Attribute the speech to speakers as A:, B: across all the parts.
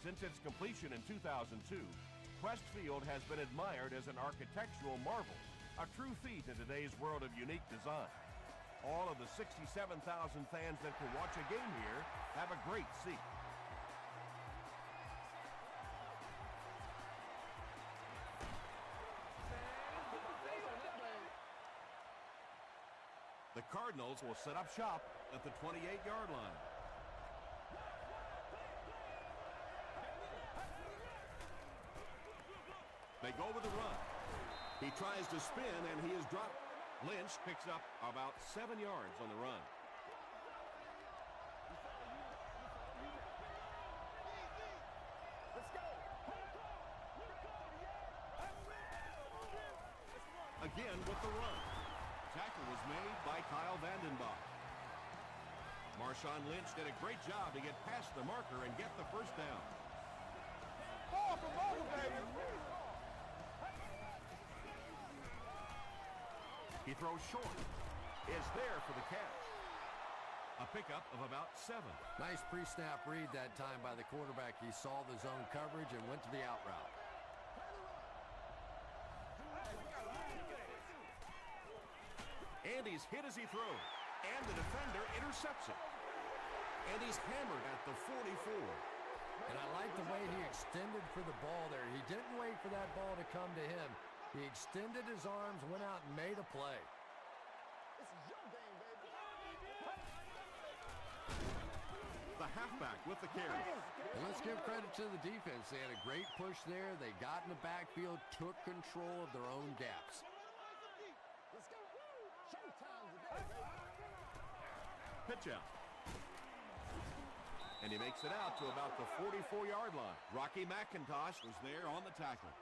A: Since its completion in 2002, Quest Field has been admired as an architectural marvel, a true feat in today's world of unique design. All of the 67,000 fans that can watch a game here have a great seat. The Cardinals will set up shop at the 28-yard line. They go with the run. He tries to spin, and he is dropped. Lynch picks up about 7 yards on the run.
B: Let's go.
A: Again with the run. Tackle was made by Kyle Vandenbach. Marshawn Lynch did a great job to get past the marker and get the first down.
B: Ball for Bogle, baby.
A: He throws short. Is there for the catch. A pickup of about 7.
C: Nice pre-snap read that time by the quarterback. He saw the zone coverage and went to the out route.
A: And he's hit as he throws. And the defender intercepts it. And he's hammered at the 44.
C: And I like the way he extended for the ball there. He didn't wait for that ball to come to him. He extended his arms, went out and made a play.
B: This is your game, baby.
A: The halfback with the carry.
C: And let's give credit to the defense. They had a great push there. They got in the backfield, took control of their own gaps.
B: Let's go. Showtime today, baby.
A: Pitch out. And he makes it out to about the 44-yard line. Rocky McIntosh was there on the tackle.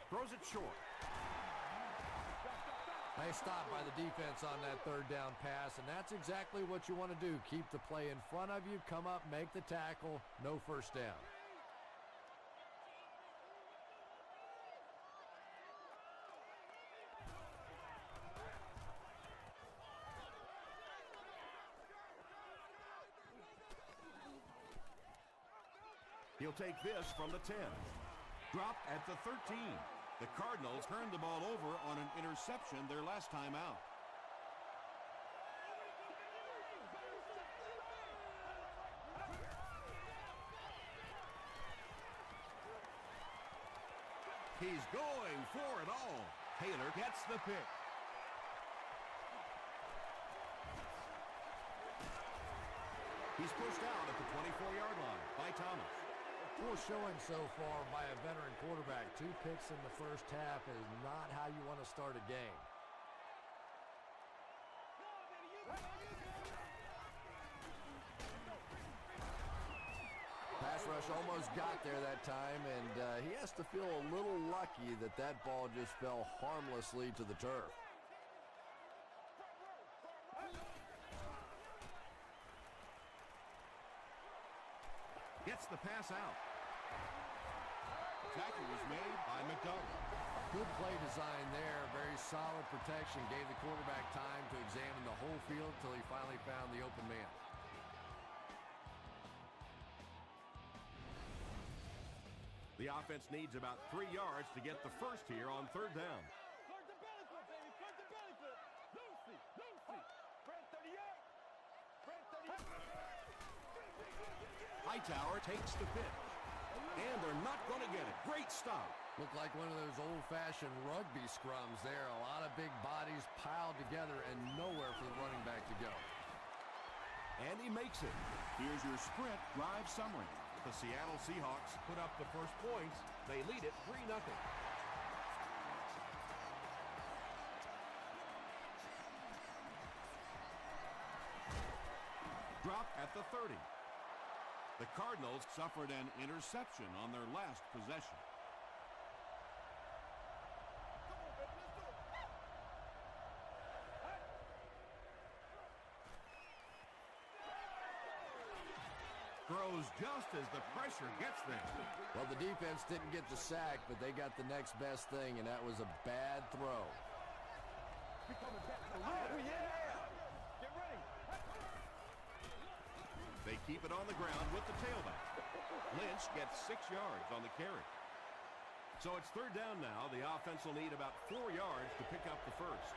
A: Throws it short.
C: Nice stop by the defense on that third down pass, and that's exactly what you want to do. Keep the play in front of you, come up, make the tackle, no first down.
A: He'll take this from the 10. Drop at the 13. The Cardinals turned the ball over on an interception their last time out. He's going for it all. Taylor gets the pick. He's pushed out at the 24-yard line by Thomas.
C: Poor showing so far by a veteran quarterback. 2 picks in the first half is not how you want to start a game. Pass rush almost got there that time, and he has to feel a little lucky that that ball just fell harmlessly to the turf.
A: Gets the pass out. Tackle was made by McDonald.
C: Good play design there. Very solid protection. Gave the quarterback time to examine the whole field until he finally found the open man.
A: The offense needs about 3 yards to get the first here on third down. Hightower takes the pitch. And they're not going to get it. Great stop.
C: Looked like one of those old-fashioned rugby scrums there. A lot of big bodies piled together and nowhere for the running back to go.
A: And he makes it. Here's your sprint drive summary. The Seattle Seahawks put up the first points. They lead it 3-0. Drop at the 30. The Cardinals suffered an interception on their last possession. Throws just as the pressure gets there.
C: Well, the defense didn't get the sack, but they got the next best thing, and that was a bad throw.
A: They keep it on the ground with the tailback. Lynch gets 6 yards on the carry. So it's third down now. The offense will need about 4 yards to pick up the first.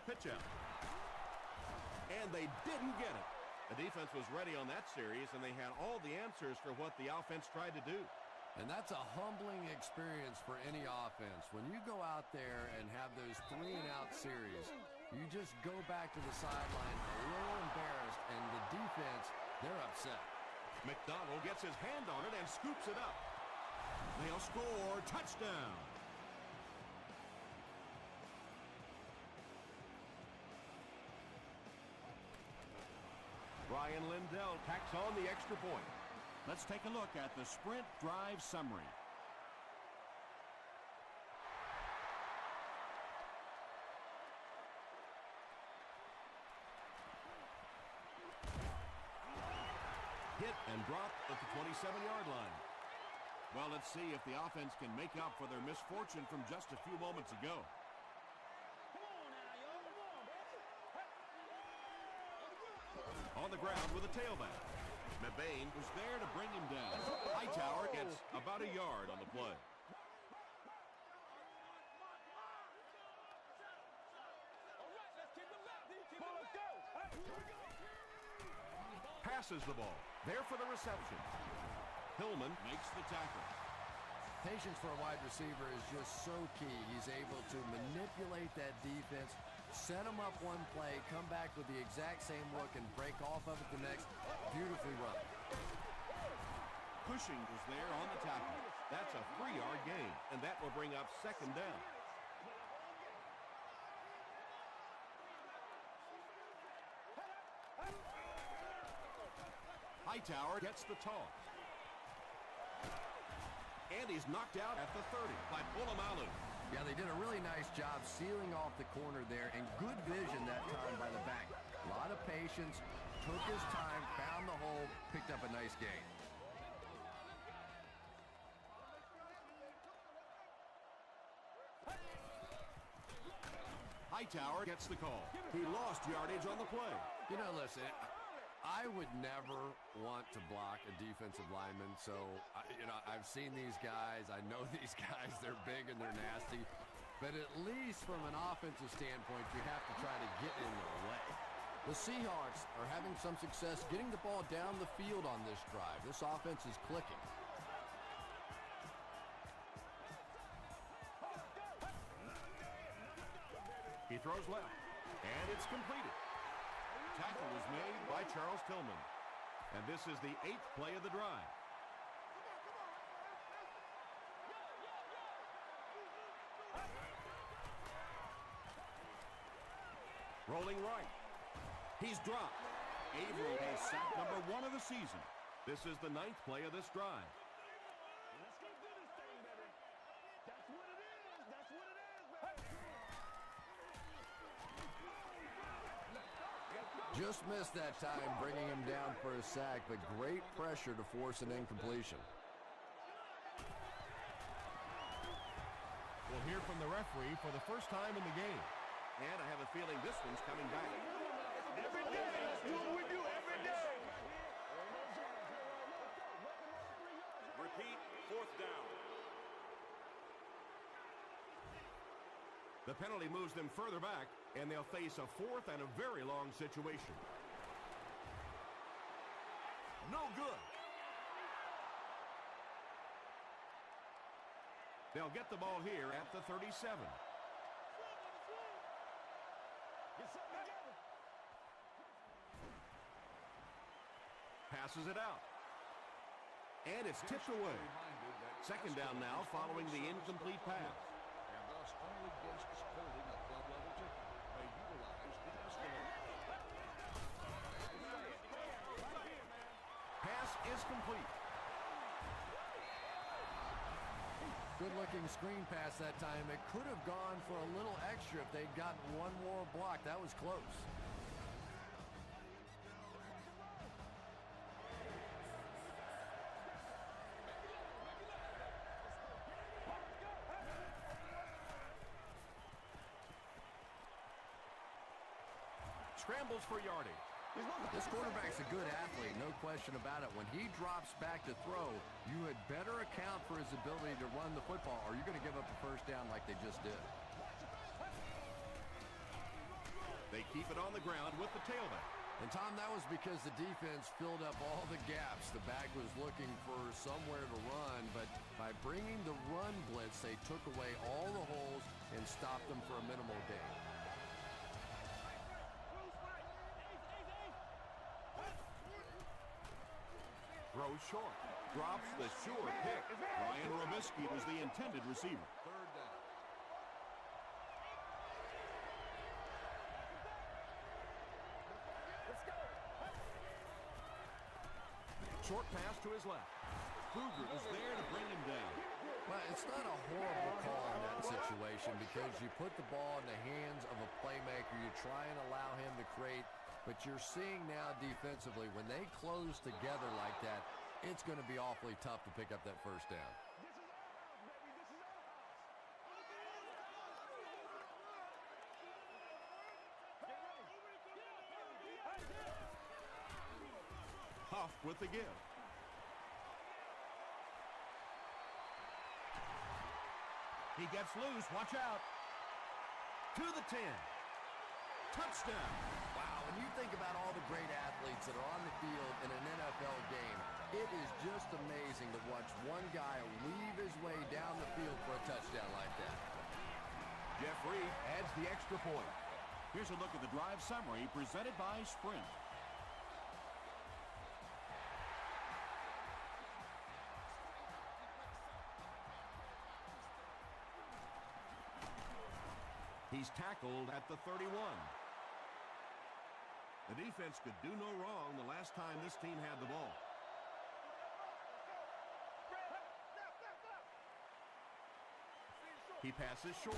A: Pitch out. And they didn't get it. The defense was ready on that series, and they had all the answers for what the offense tried to do.
C: And that's a humbling experience for any offense. When you go out there and have those 3-and-out series, you just go back to the sideline a little embarrassed, and the defense, they're upset.
A: McDonald gets his hand on it and scoops it up. They'll score. Touchdown. Ryan Lindell tacks on the extra point.
D: Let's take a look at the sprint drive summary.
A: Hit and dropped at the 27-yard line. Well, let's see if the offense can make up for their misfortune from just a few moments ago. On the ground with a tailback. Mebane was there to bring him down. Hightower gets about a yard on the play. Passes the ball. There for the reception. Hillman makes the tackle.
C: Patience for a wide receiver is just so key. He's able to manipulate that defense, set them up one play, come back with the exact same look, and break off of it the next. Beautifully run.
A: Cushing was there on the tackle. That's a 3-yard gain, and that will bring up second down. Hightower gets the toss. And he's knocked out at the 30 by Polamalu.
C: Yeah, they did a really nice job sealing off the corner there, and good vision that time by the back. A lot of patience, took his time, found the hole, picked up a nice gain.
A: Hightower gets the call. He lost yardage on the play.
C: You know, listen, I would never want to block a defensive lineman, so, I've seen these guys. I know these guys. They're big and they're nasty. But at least from an offensive standpoint, you have to try to get in their way. The Seahawks are having some success getting the ball down the field on this drive. This offense is clicking.
A: He throws left, and it's completed. Tackle was made by Charles Tillman. And this is the 8th play of the drive. Rolling right. He's dropped. Averill has sack number 1 of the season. This is the 9th play of this drive.
B: Let's go do this thing, baby. That's what it is. That's what it is, baby.
C: Just missed that time, bringing him down for a sack, but great pressure to force an incompletion.
A: We'll hear from the referee for the first time in the game. And I have a feeling this one's coming back.
B: Every day. Let's do what we do every day.
A: Repeat, 4th down. The penalty moves them further back, and they'll face a 4th and a very long situation. No good. They'll get the ball here at the 37. Passes it out. And it's tipped away. Second down now following the incomplete pass.
E: And thus only guests holding a club level ticket may utilize the escalator.
A: Pass is complete.
C: Good-looking screen pass that time. It could have gone for a little extra if they'd gotten one more block. That was close.
A: scrambles for yardage.
C: This quarterback's a good athlete, no question about it. When he drops back to throw, you had better account for his ability to run the football, or you're going to give up a first down like they just did.
A: They keep it on the ground with the tailback.
C: And, Tom, that was because the defense filled up all the gaps. The back was looking for somewhere to run, but by bringing the run blitz, they took away all the holes and stopped them for a minimal gain.
A: Throws short. Drops the sure pick.
D: Ryan Robisky was the intended receiver.
E: Third down.
A: Short pass to his left.
D: Kruger was there to bring him down.
C: Well, it's not a horrible call in that situation because you put the ball in the hands of a playmaker. You try and allow him to create. But you're seeing now defensively, when they close together like that, it's going to be awfully tough to pick up that first down.
D: Huff with the give.
A: He gets loose. Watch out. To the 10. Touchdown.
C: Wow, when you think about all the great athletes that are on the field in an NFL game, it is just amazing to watch one guy weave his way down the field for a touchdown like that.
A: Jeff Reed adds the extra point.
D: Here's a look at the drive summary presented by Sprint.
A: He's tackled at the 31. The defense could do no wrong the last time this team had the ball. He passes short.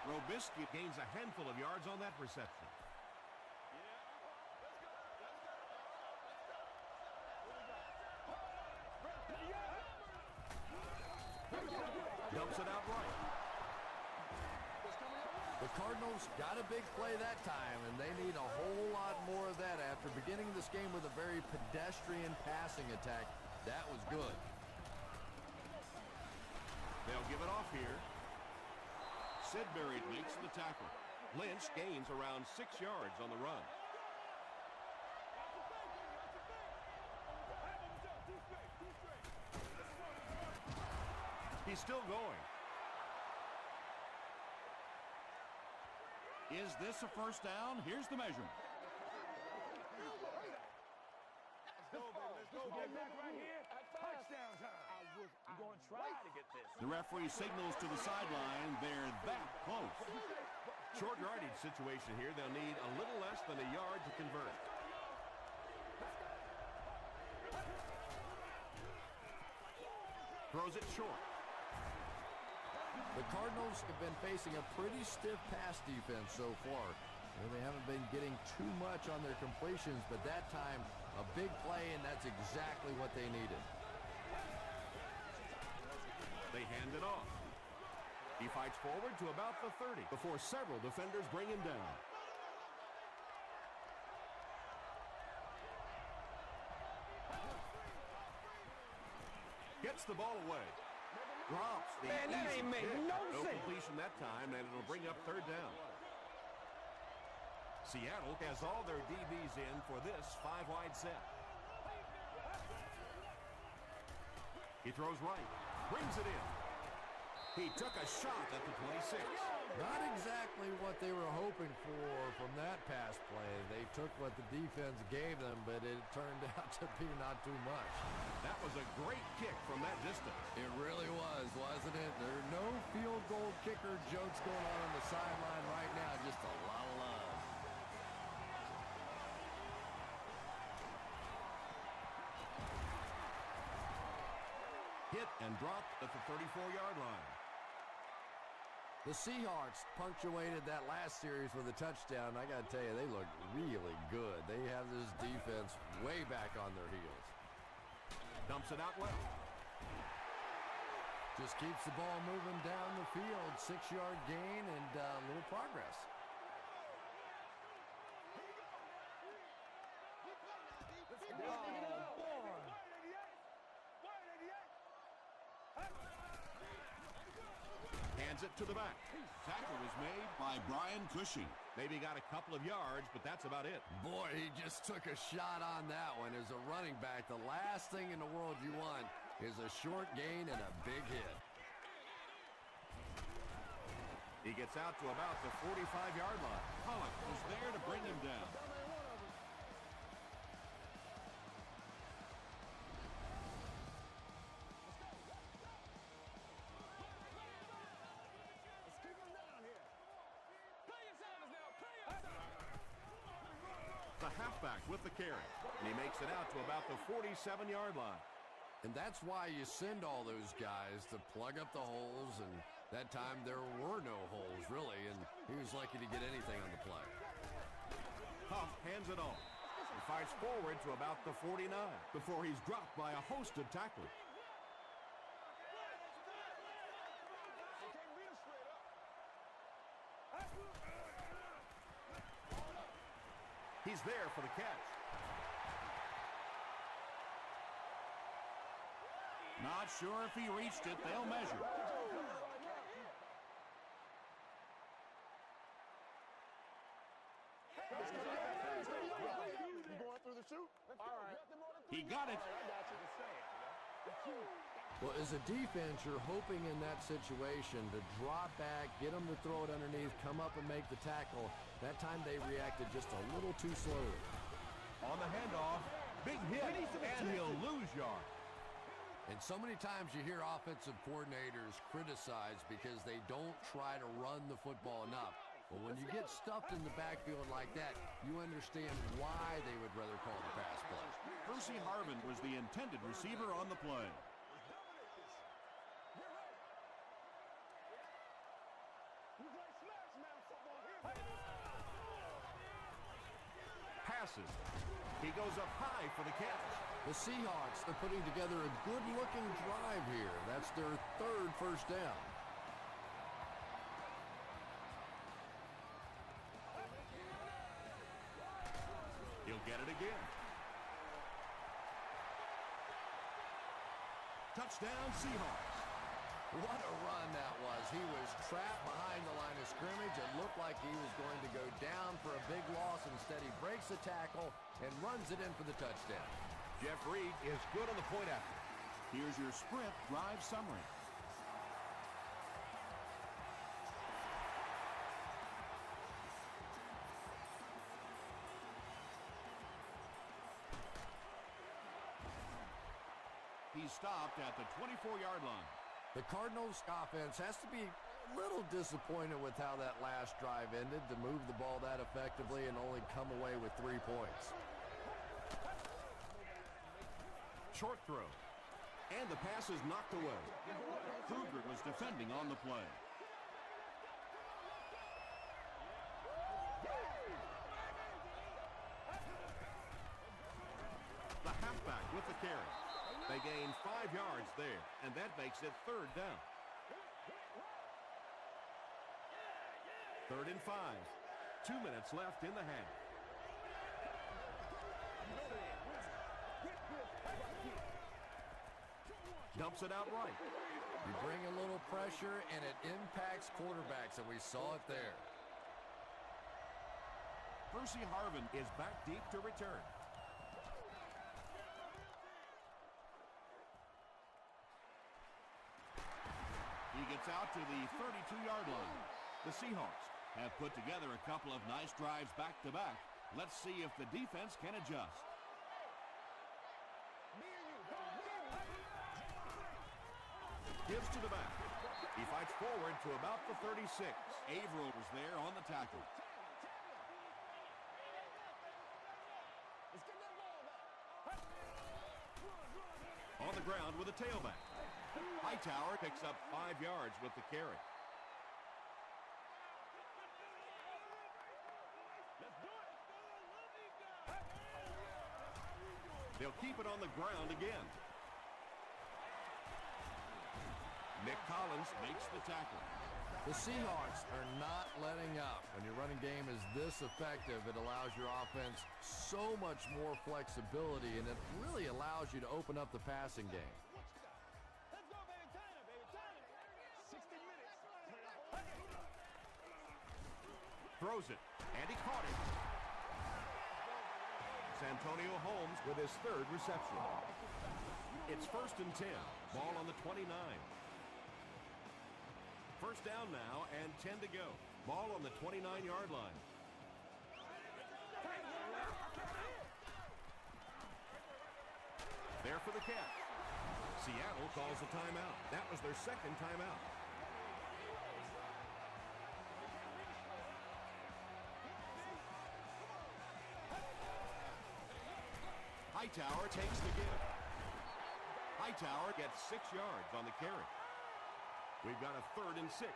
A: Robisky gains a handful of yards on that reception. Dumps it out right.
C: The Cardinals got a big play that time, and they need a whole lot more of that after beginning this game with a very pedestrian passing attack. That was good.
A: They'll give it off here.
D: Sidbury makes the tackle.
A: Lynch gains around 6 yards on the run. He's still going.
D: Is this a first down? Here's the measurement. The referee signals to the sideline. They're that close.
A: Short yardage situation here. They'll need a little less than a yard to convert. Throws it short.
C: The Cardinals have been facing a pretty stiff pass defense so far. They haven't been getting too much on their completions, but that time, a big play, and that's exactly what they needed.
A: They hand it off. He fights forward to about the 30 before several defenders bring him down. Gets the ball away. Drops the easy pick. No completion that time, and it'll bring up third down. Seattle has all their DBs in for this 5-wide set. He throws right. Brings it in. He took a shot at the 26.
C: Not exactly what they were hoping for from that pass play. They took what the defense gave them, but it turned out to be not too much.
A: That was a great kick from that distance.
C: It really was, wasn't it? There are no field goal kicker jokes going on the sideline right now. Just a lot of love.
A: Hit and dropped at the 34-yard line.
C: The Seahawks punctuated that last series with a touchdown. I got to tell you, they look really good. They have this defense way back on their heels.
A: Dumps it out left.
C: Just keeps the ball moving down the field. 6-yard gain and a little progress.
D: Hands it to the back. Tackle was made by Brian Cushing.
A: Maybe got a couple of yards, but that's about it.
C: Boy, he just took a shot on that one. As a running back, the last thing in the world you want is a short gain and a big hit.
A: He gets out to about the 45-yard line.
D: Pollock was there to bring him down.
A: The halfback with the carry. And he makes it out to about the 47-yard line.
C: And that's why you send all those guys to plug up the holes, and that time there were no holes, really, and he was lucky to get anything on the play.
A: Huff hands it off. He fights forward to about the 49
D: Before he's dropped by a host of tacklers.
A: He's there for the catch.
D: Not sure if he reached it. They'll measure. He got it.
C: Well, as a defense, you're hoping in that situation to drop back, get them to throw it underneath, come up and make the tackle. That time they reacted just a little too slowly.
A: On the handoff, big hit, and he'll lose yard.
C: And so many times you hear offensive coordinators criticized because they don't try to run the football enough. But when you get stuffed in the backfield like that, you understand why they would rather call the pass play.
D: Percy Harvin was the intended receiver on the play.
A: Passes. He goes up high for the catch.
C: The Seahawks, they're putting together a good-looking drive here. That's their third first down.
A: He'll get it again.
D: Touchdown, Seahawks.
C: What a run that was. He was trapped behind the line of scrimmage. It looked like he was going to go down for a big loss. Instead, he breaks the tackle and runs it in for the touchdown.
A: Jeff Reed is good on the point after.
D: Here's your sprint drive summary. He stopped at the 24-yard line.
C: The Cardinals offense has to be a little disappointed with how that last drive ended, to move the ball that effectively and only come away with 3 points.
A: Short throw.
D: And the pass is knocked away. Kruger was defending on the play.
A: The halfback with the carry. They gain 5 yards there, and that makes it third down. 3rd and 5. 2 minutes left in the half. Dumps it out right.
C: You bring a little pressure, and it impacts quarterbacks, and we saw it there.
A: Percy Harvin is back deep to return.
D: He gets out to the 32-yard line. The Seahawks have put together a couple of nice drives back-to-back. Let's see if the defense can adjust.
A: Gives to the back. He fights forward to about the 36.
D: Averill was there on the tackle.
A: On the ground with a tailback. Hightower picks up 5 yards with the carry. They'll keep it on the ground again. Nick Collins makes the tackle.
C: The Seahawks are not letting up. When your running game is this effective, it allows your offense so much more flexibility, and it really allows you to open up the passing game.
A: Throws it, and he caught it. Santonio Holmes with his third reception. It's 1st and 10. Ball on the 29. First down now and 10 to go. Ball on the 29-yard line. There for the catch. Seattle calls a timeout. That was their second timeout.
D: Hightower takes the give. Hightower gets 6 yards on the carry.
A: We've got a 3rd and 6.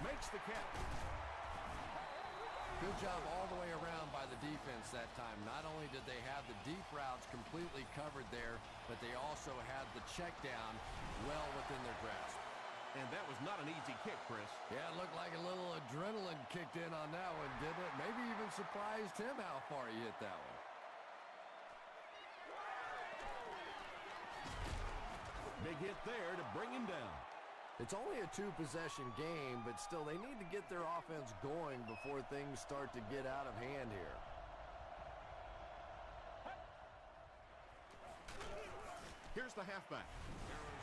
A: Makes the catch.
C: Good job all the way around by the defense that time. Not only did they have the deep routes completely covered there, but they also had the check down well within their grasp.
A: And that was not an easy kick, Chris.
C: Yeah, it looked like a little adrenaline kicked in on that one, didn't it? Maybe even surprised him how far he hit that one.
A: Big hit there to bring him down.
C: It's only a 2-possession game, but still they need to get their offense going before things start to get out of hand here.
A: Here's the halfback.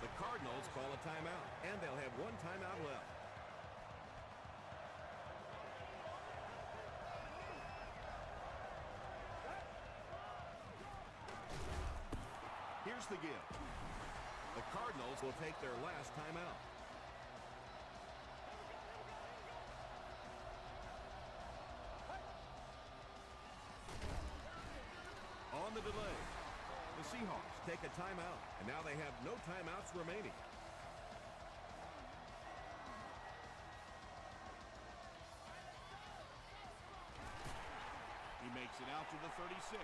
A: The Cardinals call a timeout, and they'll have 1 timeout left. Here's the give. The Cardinals will take their last timeout. On the delay, the Seahawks take a timeout, and now they have no timeouts remaining.
D: He makes it out to the 36.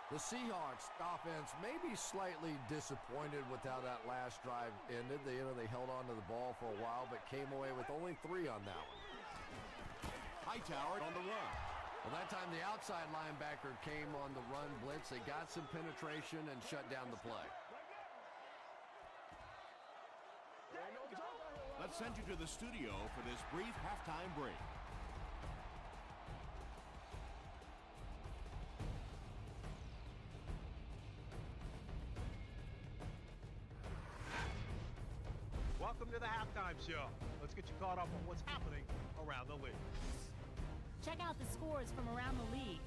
C: The Seahawks offense may be slightly disappointed with how that last drive ended. They held on to the ball for a while, but came away with only 3 on that one.
D: Hightower on the run.
C: Well, that time the outside linebacker came on the run blitz. They got some penetration and shut down the play.
D: Let's send you to the studio for this brief halftime break.
B: Welcome to the halftime show. Let's get you caught up on what's happening around the league.
F: Check out the scores from around the league.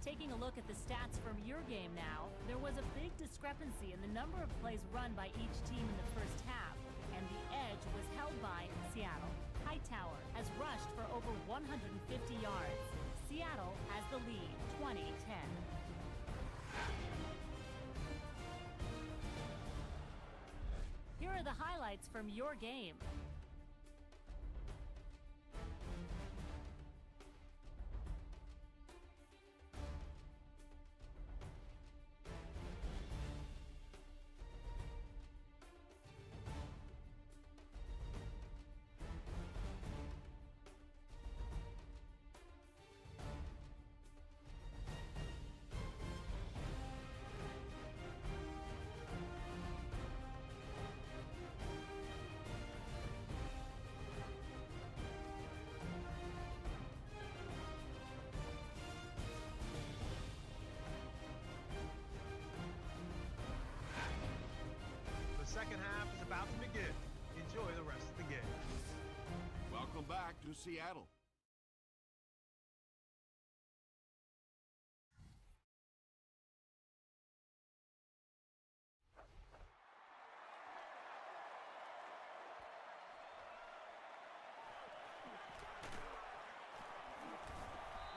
F: Taking a look at the stats from your game now, there was a big discrepancy in the number of plays run by each team in the first half, and the edge was held by Seattle. Hightower has rushed for over 150 yards. Seattle has the lead, 20-10. Here are the highlights from your game.
B: The second half is about to begin. Enjoy the rest of the game.
D: Welcome back to Seattle.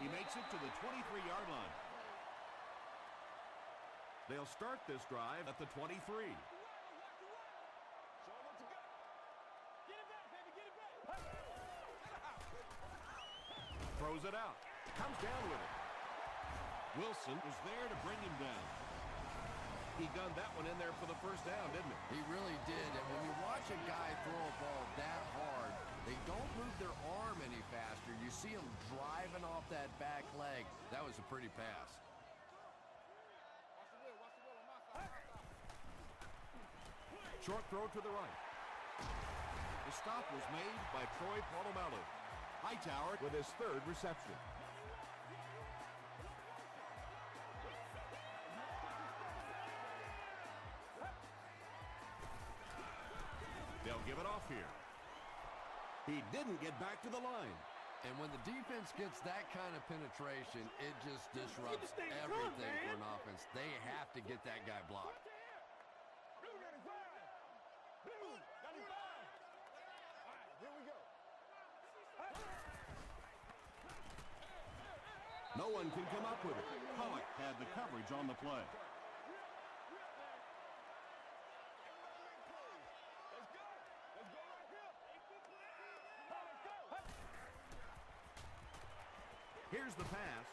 D: He makes it to the 23-yard line.
A: They'll start this drive at the 23. Throws it out. Comes down with it.
D: Wilson was there to bring him down.
A: He gunned that one in there for the first down, didn't he?
C: He really did. And when you watch a guy throw a ball that hard, they don't move their arm any faster. You see him driving off that back leg. That was a pretty pass.
A: Short throw to the right.
D: The stop was made by Troy Polamalu. Hightower
A: With his third reception. They'll give it off here.
D: He didn't get back to the line.
C: And when the defense gets that kind of penetration, it just disrupts everything for an offense. They have to get that guy blocked.
D: No one can come up with it. Pollock had the coverage on the play. Here's the pass.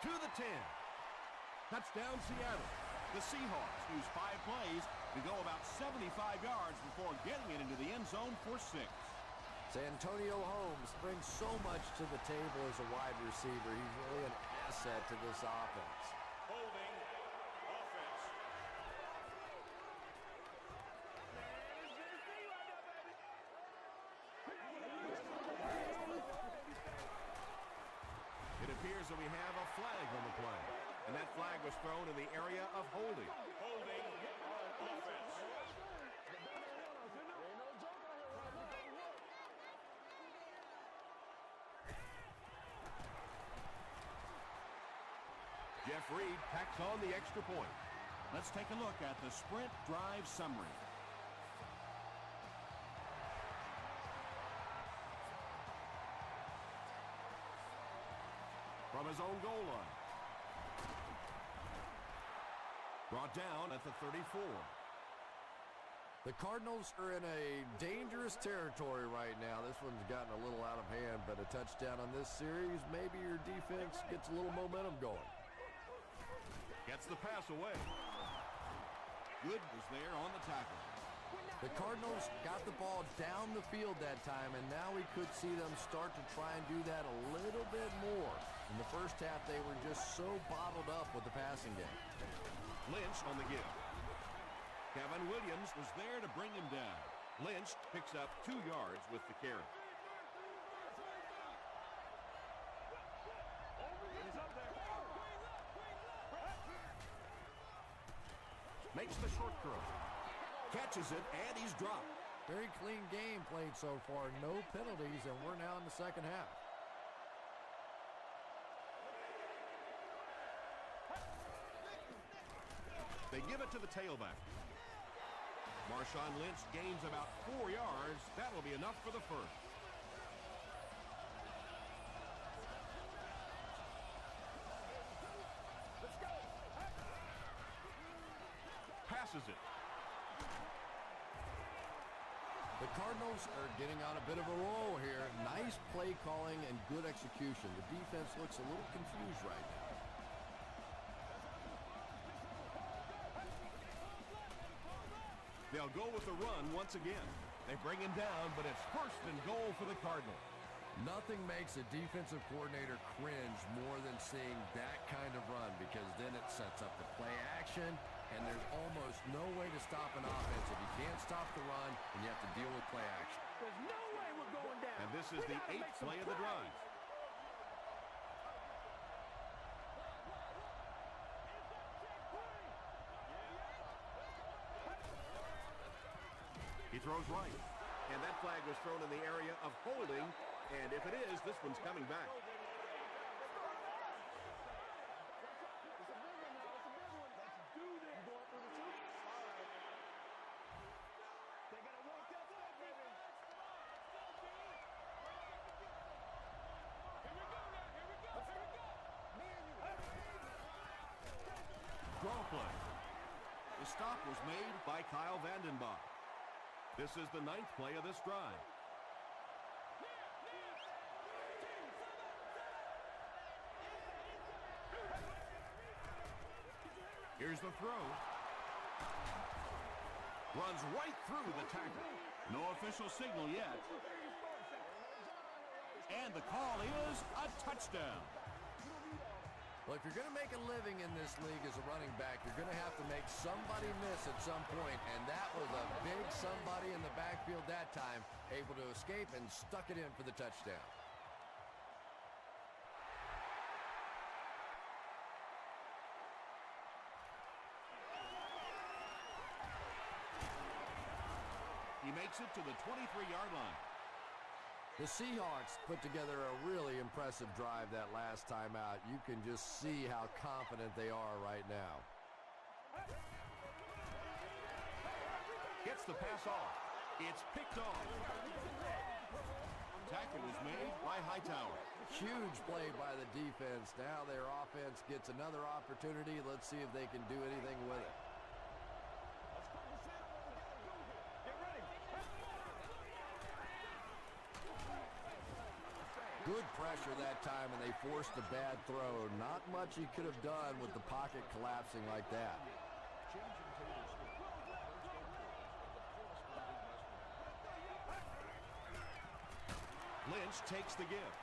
D: To the 10. Touchdown, Seattle. The Seahawks use 5 plays to go about 75 yards before getting it into the end zone for 6.
C: Santonio Holmes brings so much to the table as a wide receiver. He's really an asset to this offense.
B: Holding offense.
A: It appears that we have a flag on the play. And that flag was thrown in the area of holding.
B: Holding offense.
A: Jeff Reed tacks on the extra point.
D: Let's take a look at the sprint drive summary.
A: From his own goal line. Brought down at the 34.
C: The Cardinals are in a dangerous territory right now. This one's gotten a little out of hand, but a touchdown on this series, maybe your defense gets a little momentum going.
A: Gets the pass away.
D: Good was there on the tackle.
C: The Cardinals got the ball down the field that time, and now we could see them start to try and do that a little bit more. In the first half, they were just so bottled up with the passing game.
A: Lynch on the give.
D: Kevin Williams was there to bring him down.
A: Lynch picks up 2 yards with the carry. Makes the short throw.
D: Catches it, and he's dropped.
C: Very clean game played so far. No penalties, and we're now in the second half.
A: They give it to the tailback. Marshawn Lynch gains about 4 yards. That'll be enough for the first. Passes it.
C: The Cardinals are getting on a bit of a roll here. Nice play calling and good execution. The defense looks a little confused right now.
A: They'll go with the run once again. They bring him down, but it's first and goal for the Cardinals.
C: Nothing makes a defensive coordinator cringe more than seeing that kind of run, because then it sets up the play action, and there's almost no way to stop an offense if you can't stop the run and you have to deal with play action.
B: There's no way we're going down.
A: And this is the 8th play of the drive. He throws right. And that flag was thrown in the area of holding. And if it is, this one's coming back. Draw play.
D: The stop was made by Kyle Vandenbach.
A: This is the 9th play of this drive.
D: Here's the throw. Runs right through the tackle. No official signal yet. And the call is a touchdown.
C: Well, if you're going to make a living in this league as a running back, you're going to have to make somebody miss at some point, and that was a big somebody in the backfield that time, able to escape and stuck it in for the touchdown.
D: He makes it to the 23-yard line.
C: The Seahawks put together a really impressive drive that last time out. You can just see how confident they are right now.
D: Gets the pass off. It's picked off. Tackle was made by Hightower.
C: Huge play by the defense. Now their offense gets another opportunity. Let's see if they can do anything with it. Good pressure that time, and they forced a bad throw. Not much he could have done with the pocket collapsing like that.
D: Lynch takes the give.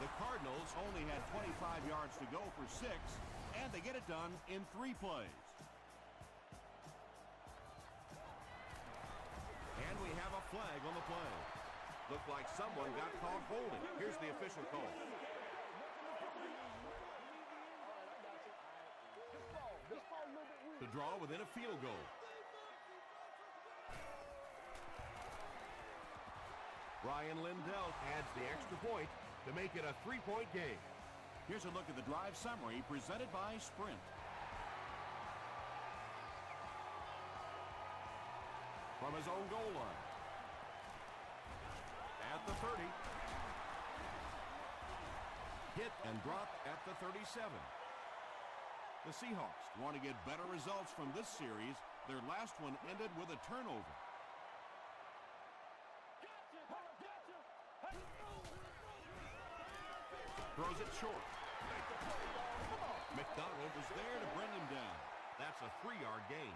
D: The Cardinals only had 25 yards to go for 6, and they get it done in 3 plays. And we have a flag on the play. Looked like someone got caught holding. Here's the official call. The draw within a field goal.
A: Ryan Lindell adds the extra point to make it a 3-point game.
D: Here's a look at the drive summary presented by Sprint. From his own goal line. At the 30. Hit and dropped at the 37. The Seahawks want to get better results from this series. Their last one ended with a turnover. Throws it short. McDonald was there to bring him down. That's a 3-yard gain.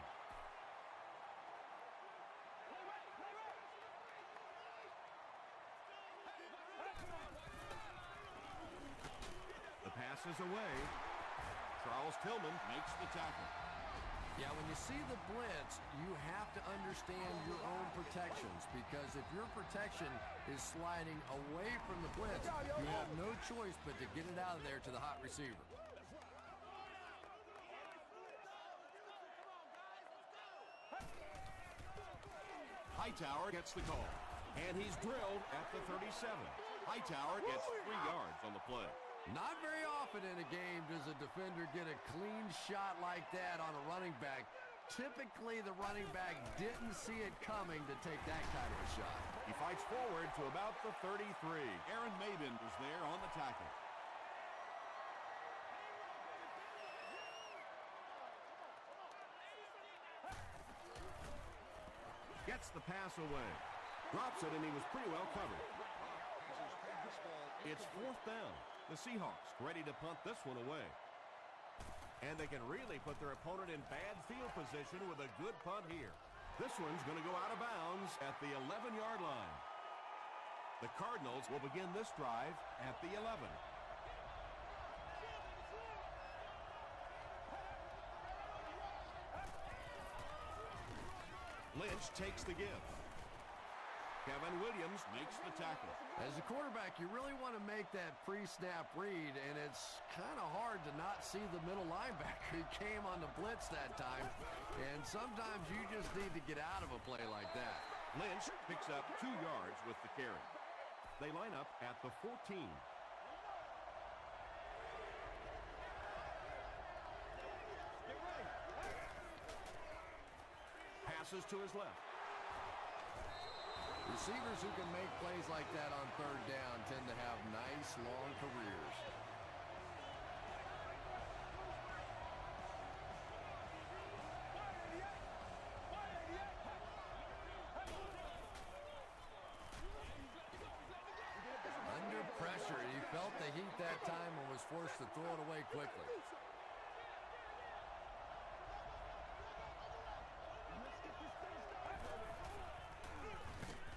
D: The pass is away. Charles Tillman makes the tackle.
C: Yeah, when you see the blitz, you have to understand your own protections, because if your protection is sliding away from the blitz, you have no choice but to get it out of there to the hot receiver.
D: Hightower gets the call, and he's drilled at the 37. Hightower gets 3 yards on the play.
C: Not very often in a game does a defender get a clean shot like that on a running back. Typically, the running back didn't see it coming to take that kind of a shot.
D: He fights forward to about the 33. Aaron Maben was there on the tackle. Gets the pass away. Drops it, and he was pretty well covered. It's 4th down. The Seahawks ready to punt this one away.
A: And they can really put their opponent in bad field position with a good punt here.
D: This one's going to go out of bounds at the 11-yard line. The Cardinals will begin this drive at the 11. Lynch takes the give. Kevin Williams makes the tackle.
C: As a quarterback, you really want to make that pre-snap read, and it's kind of hard to not see the middle linebacker. He came on the blitz that time, and sometimes you just need to get out of a play like that.
D: Lynch picks up 2 yards with the carry. They line up at the 14. Passes to his left.
C: Receivers who can make plays like that on 3rd down tend to have nice, long careers. Under pressure, he felt the heat that time. forced to throw it away quickly.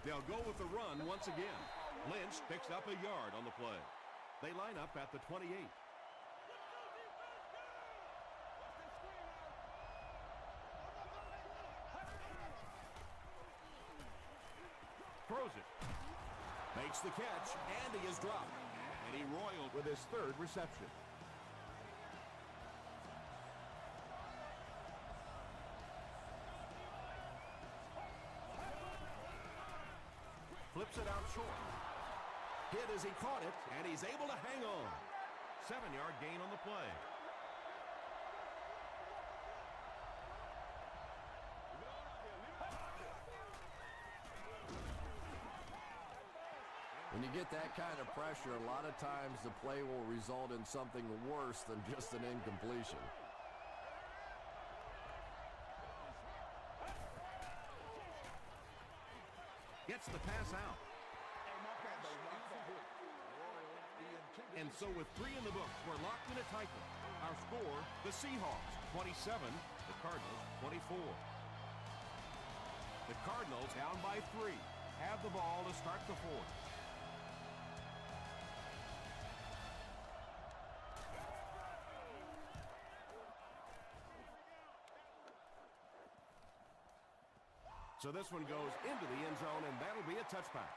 D: They'll go with the run once again. Lynch picks up a yard on the play. They line up at the 28. Throws it. Makes the catch, and he is dropped. And he roiled with his third reception. Flips it out short. Hit as he caught it, and he's able to hang on. 7-yard gain on the play.
C: When you get that kind of pressure, a lot of times the play will result in something worse than just an incompletion.
D: Gets the pass out. And so with 3 in the books, we're locked in a tight one. Our score, the Seahawks 27, the Cardinals 24. The Cardinals down by 3. Have the ball to start the fourth. So this one goes into the end zone, and that'll be a touchback.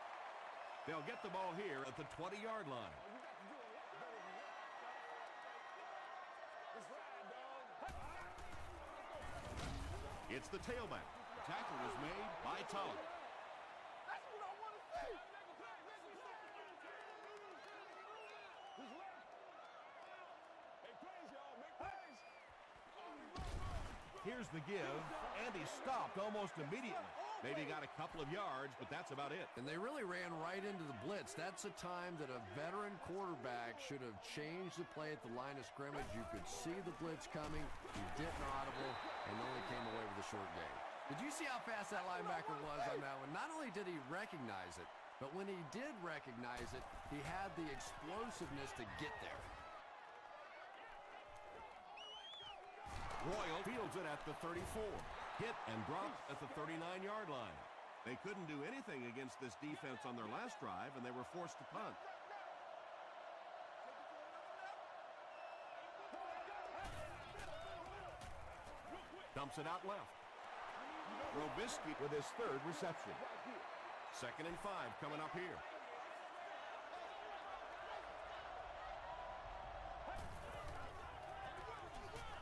D: They'll get the ball here at the 20-yard line. It's the tailback. Tackle was made by Tulloch.
B: That's what I want to see. Who's left? Hey, plays, y'all. Make plays.
D: Here's the give, and he stopped almost immediately. Maybe got a couple of yards, but that's about it.
C: And they really ran right into the blitz. That's a time that a veteran quarterback should have changed the play at the line of scrimmage. You could see the blitz coming. He didn't audible and only came away with a short gain. Did you see how fast that linebacker was on that one? Not only did he recognize it, but when he did recognize it, he had the explosiveness to get there.
D: Royal fields it at the 34. Hit and dropped at the 39-yard line. They couldn't do anything against this defense on their last drive, and they were forced to punt. Dumps it out left. Robisky with his third reception. 2nd and 5 coming up here.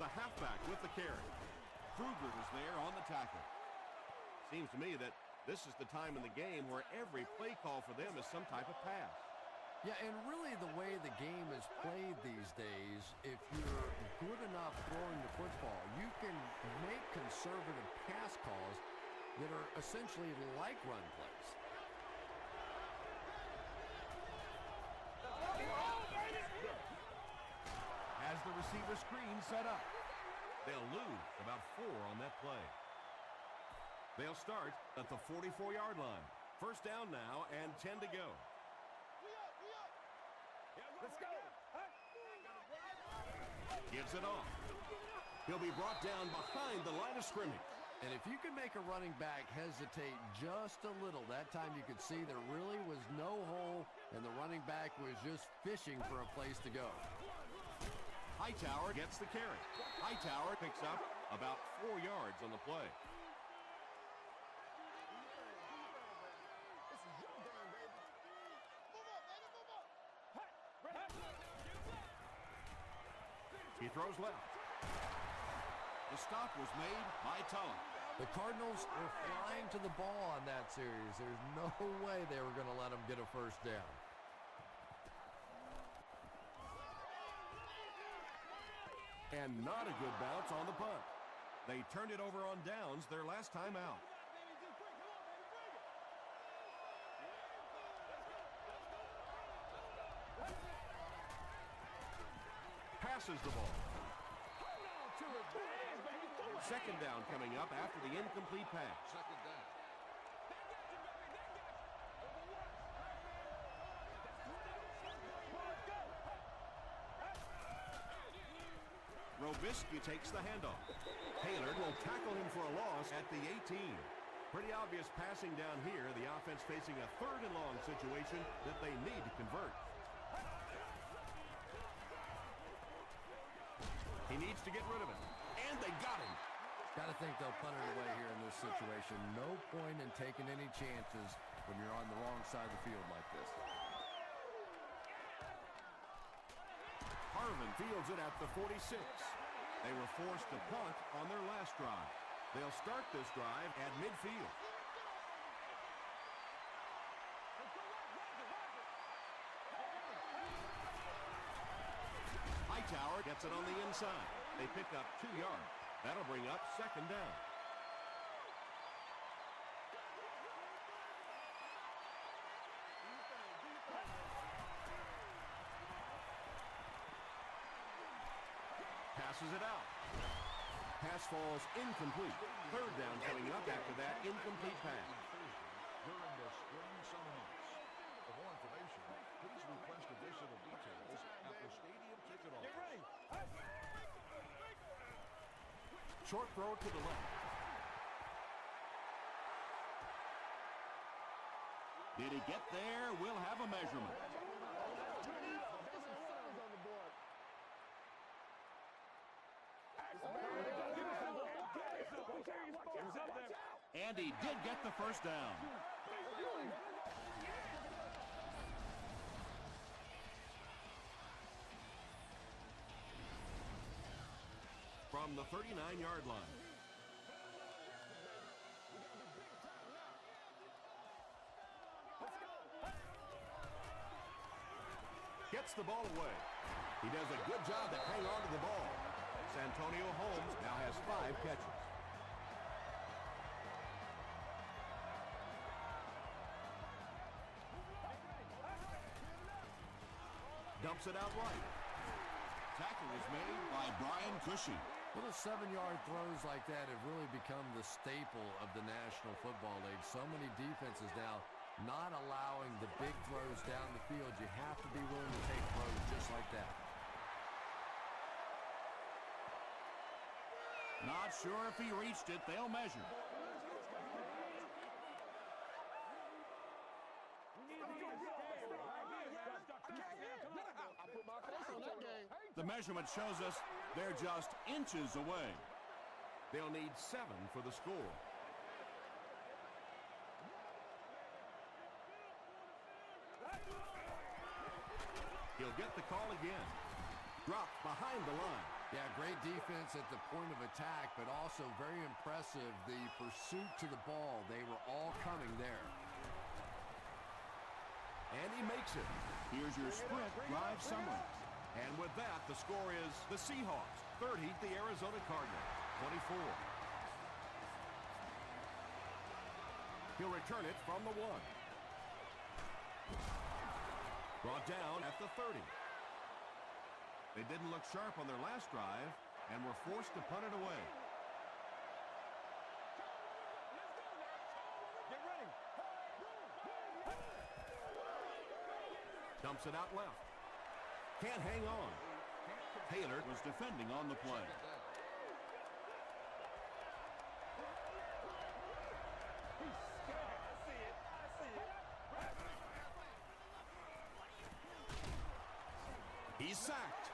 D: The halfback with the carry. Kruger was there on the tackle. Seems to me that this is the time in the game where every play call for them is some type of pass.
C: Yeah, and really the way the game is played these days, if you're good enough throwing the football, you can make conservative pass calls that are essentially like run plays.
D: Has the receiver screen set up. They'll lose about 4 on that play. They'll start at the 44-yard line. First down now and 10 to go.
B: Let's go.
D: Gives it off. He'll be brought down behind the line of scrimmage.
C: And if you can make a running back hesitate just a little, that time you could see there really was no hole, and the running back was just fishing for a place to go.
D: Hightower gets the carry. Hightower picks up about 4 yards on the play. He throws left. The stop was made by Tulloch.
C: The Cardinals were flying to the ball on that series. There's no way they were going to let them get a first down.
D: And not a good bounce on the punt. They turned it over on downs their last time out. Passes the ball. 2nd down coming up after the incomplete pass.
E: 2nd down.
D: Robisky takes the handoff. Taylor will tackle him for a loss at the 18. Pretty obvious passing down here. The offense facing a 3rd and long situation that they need to convert. He needs to get rid of it. And they got him.
C: Got to think they'll punt it away here in this situation. No point in taking any chances when you're on the wrong side of the field like this.
D: Harvin fields it at the 46. They were forced to punt on their last drive. They'll start this drive at midfield. Hightower gets it on the inside. They pick up 2 yards. That'll bring up 2nd down. Passes it out. Pass falls incomplete. 3rd down coming up after that incomplete pass.
E: During the spring summer months. For more information, please request additional details at the stadium ticket office.
B: Get ready.
D: Short throw to the left. Did he get there? We'll have a measurement. And he did get the first down. From the 39-yard line. Gets the ball away. He does a good job to hang on to the ball. Santonio Holmes now has 5 catches. Dumps it out right. Tackle is made by Brian Cushing.
C: Little 7-yard throws like that have really become the staple of the National Football League. So many defenses now not allowing the big throws down the field. You have to be willing to take throws just like that.
D: Not sure if he reached it. They'll measure. The measurement shows us they're just inches away. They'll need 7 for the score. He'll get the call again. Dropped behind the line.
C: Yeah, great defense at the point of attack, but also very impressive the pursuit to the ball. They were all coming there.
D: And he makes it. Here's your sprint drive summary. And with that, the score is the Seahawks 30, the Arizona Cardinals 24. He'll return it from the 1. Brought down at the 30. They didn't look sharp on their last drive and were forced to punt it away.
B: Get ready.
D: Dumps it out left. Can't hang on. Taylor was defending on the play. He's sacked.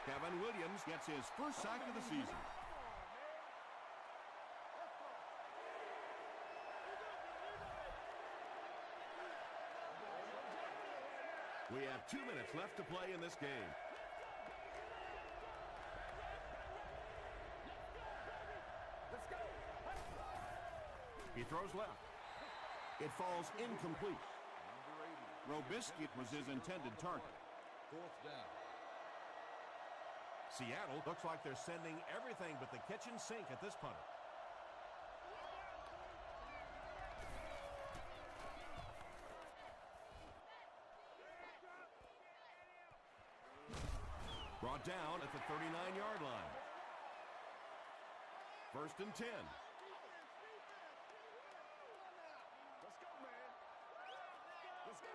D: Kevin Williams gets his first sack of the season. We have 2 minutes left to play in this game.
B: Let's go.
D: He throws left. It falls incomplete. Robisky was his intended target.
E: 4th down.
D: Seattle looks like they're sending everything but the kitchen sink at this punter. Brought down at the 39-yard line. 1st and 10.
B: Let's go, man. Let's go.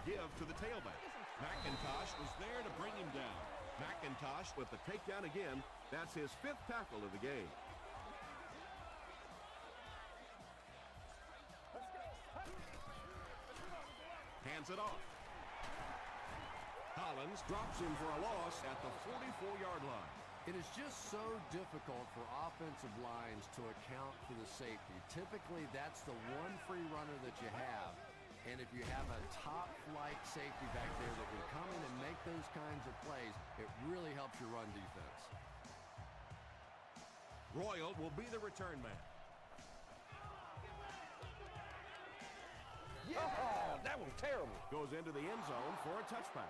D: Give to the tailback. McIntosh was there to bring him down.
A: McIntosh with the takedown again. That's his 5th tackle of the game. Hands it off. Collins drops him for a loss at the 44-yard line.
C: It is just so difficult for offensive lines to account for the safety. Typically, that's the one free runner that you have. And if you have a top-flight safety back there that can come in and make those kinds of plays, it really helps your run defense.
A: Royal will be the return man.
B: Oh, that was terrible.
A: Goes into the end zone for a touchback.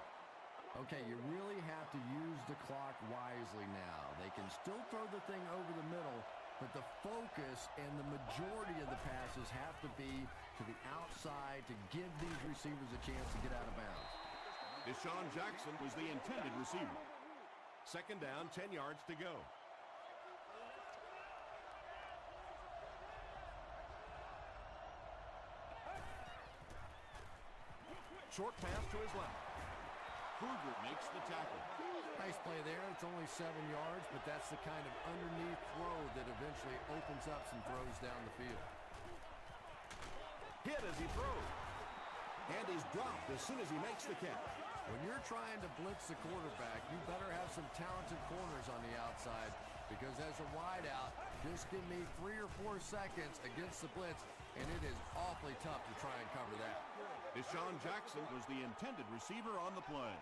C: Okay, you really have to use the clock wisely now. They can still throw the thing over the middle, but the focus and the majority of the passes have to be to the outside to give these receivers a chance to get out of bounds.
A: Deshaun Jackson was the intended receiver. Second down, 10 yards to go. Short pass to his left. Kruger makes the tackle.
C: Nice play there. It's only 7 yards, but that's the kind of underneath throw that eventually opens up some throws down the field.
A: Hit as he throws. And he's dropped as soon as he makes the catch.
C: When you're trying to blitz the quarterback, you better have some talented corners on the outside, because as a wideout, just give me 3 or 4 seconds against the blitz, and it is awfully tough to try and cover that.
A: Deshaun Jackson was the intended receiver on the play.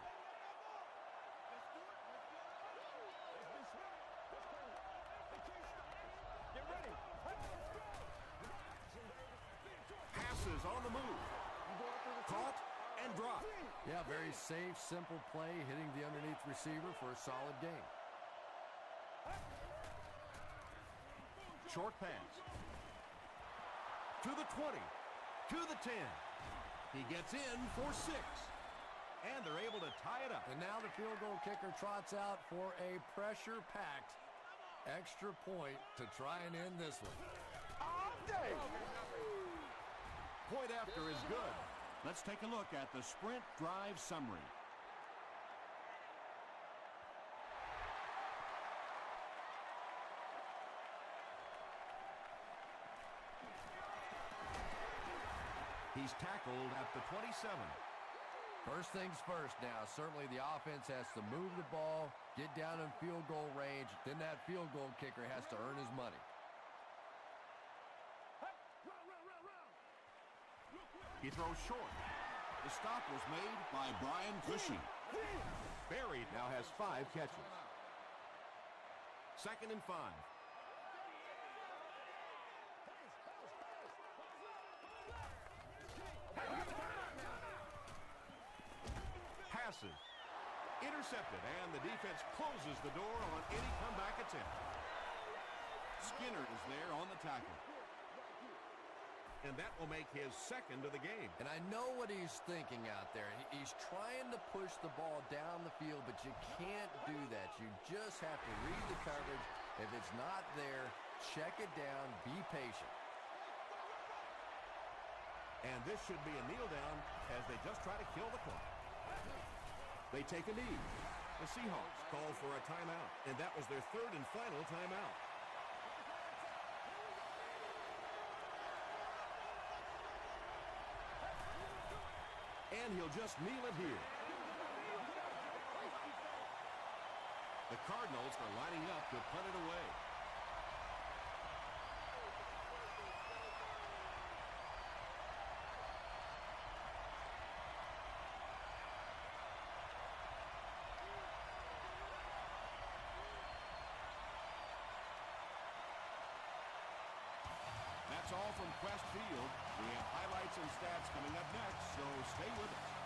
A: Passes on the move. Caught and dropped.
C: Yeah, very safe, simple play, hitting the underneath receiver for a solid gain.
A: Short pass. To the 20. To the 10. He gets in for 6. And they're able to tie it up.
C: And now the field goal kicker trots out for a pressure-packed extra point to try and end this one.
B: All day.
A: Point after is good. Let's take a look at the sprint drive summary. He's tackled at the 27.
C: First things first now. Certainly the offense has to move the ball, get down in field goal range. Then that field goal kicker has to earn his money.
A: He throws short. The stop was made by Brian Cushing. Berry now has 5 catches. 2nd and 5. Passes. Intercepted, and the defense closes the door on any comeback attempt. Skinner is there on the tackle. And that will make his 2nd of the game.
C: And I know what he's thinking out there. He's trying to push the ball down the field, but you can't do that. You just have to read the coverage. If it's not there, check it down, be patient.
A: And this should be a kneel down as they just try to kill the clock. They take a knee. The Seahawks call for a timeout, and that was their 3rd and final timeout. And he'll just kneel it here. The Cardinals are lining up to punt it away. That's all from Quest Field. We have highlights and stats coming up next, so stay with us.